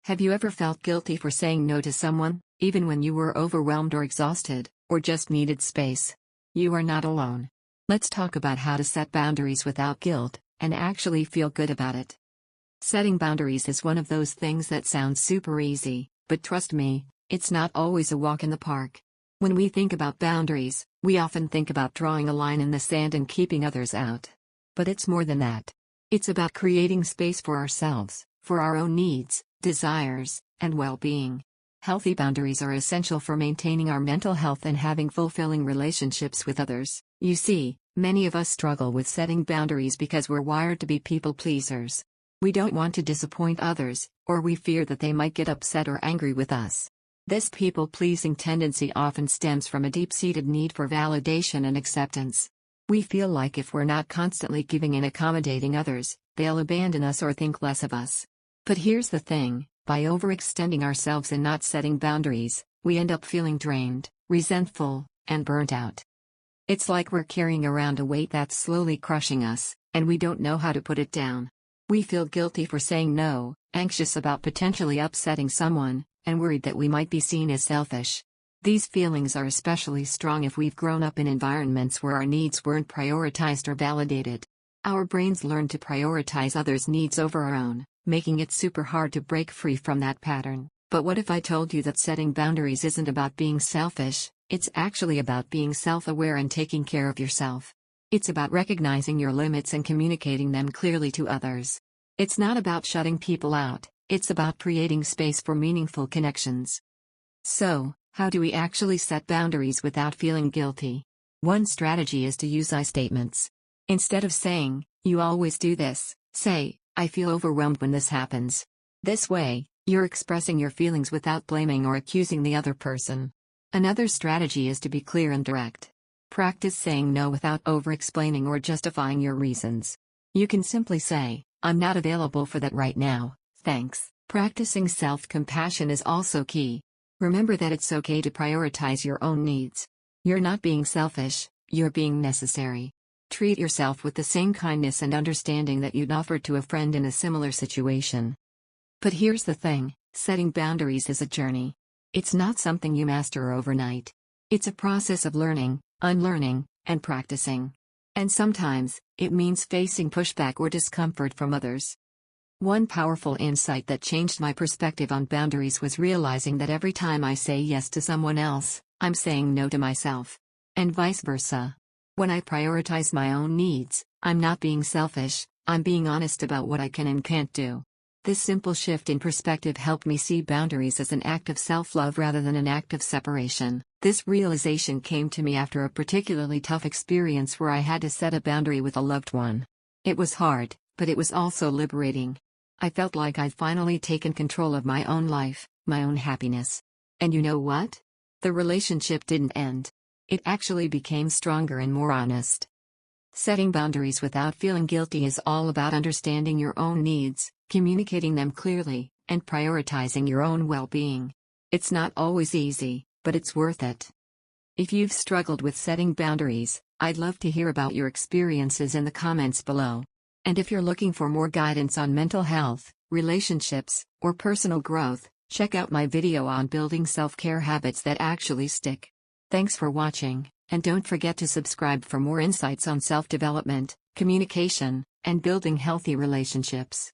Have you ever felt guilty for saying no to someone, even when you were overwhelmed or exhausted, or just needed space? You are not alone. Let's talk about how to set boundaries without guilt, and actually feel good about it. Setting boundaries is one of those things that sounds super easy, but trust me, it's not always a walk in the park. When we think about boundaries, we often think about drawing a line in the sand and keeping others out. But it's more than that. It's about creating space for ourselves, for our own needs, desires, and well-being. Healthy boundaries are essential for maintaining our mental health and having fulfilling relationships with others. You see, many of us struggle with setting boundaries because we're wired to be people pleasers. We don't want to disappoint others, or we fear that they might get upset or angry with us. This people-pleasing tendency often stems from a deep-seated need for validation and acceptance. We feel like if we're not constantly giving and accommodating others, they'll abandon us or think less of us. But here's the thing, by overextending ourselves and not setting boundaries, we end up feeling drained, resentful, and burnt out. It's like we're carrying around a weight that's slowly crushing us, and we don't know how to put it down. We feel guilty for saying no, anxious about potentially upsetting someone, and worried that we might be seen as selfish. These feelings are especially strong if we've grown up in environments where our needs weren't prioritized or validated. Our brains learn to prioritize others' needs over our own, making it super hard to break free from that pattern. But what if I told you that setting boundaries isn't about being selfish, it's actually about being self-aware and taking care of yourself. It's about recognizing your limits and communicating them clearly to others. It's not about shutting people out, it's about creating space for meaningful connections. So, how do we actually set boundaries without feeling guilty? One strategy is to use I statements. Instead of saying, "You always do this," say, "I feel overwhelmed when this happens." This way, you're expressing your feelings without blaming or accusing the other person. Another strategy is to be clear and direct. Practice saying no without over-explaining or justifying your reasons. You can simply say, "I'm not available for that right now, thanks." Practicing self-compassion is also key. Remember that it's okay to prioritize your own needs. You're not being selfish, you're being necessary. Treat yourself with the same kindness and understanding that you'd offer to a friend in a similar situation. But here's the thing, setting boundaries is a journey. It's not something you master overnight. It's a process of learning, unlearning, and practicing. And sometimes, it means facing pushback or discomfort from others. One powerful insight that changed my perspective on boundaries was realizing that every time I say yes to someone else, I'm saying no to myself. And vice versa. When I prioritize my own needs, I'm not being selfish, I'm being honest about what I can and can't do. This simple shift in perspective helped me see boundaries as an act of self-love rather than an act of separation. This realization came to me after a particularly tough experience where I had to set a boundary with a loved one. It was hard, but it was also liberating. I felt like I'd finally taken control of my own life, my own happiness. And you know what? The relationship didn't end. It actually became stronger and more honest. Setting boundaries without feeling guilty is all about understanding your own needs, communicating them clearly, and prioritizing your own well-being. It's not always easy, but it's worth it. If you've struggled with setting boundaries, I'd love to hear about your experiences in the comments below. And if you're looking for more guidance on mental health, relationships, or personal growth, check out my video on building self-care habits that actually stick. Thanks for watching, and don't forget to subscribe for more insights on self-development, communication, and building healthy relationships.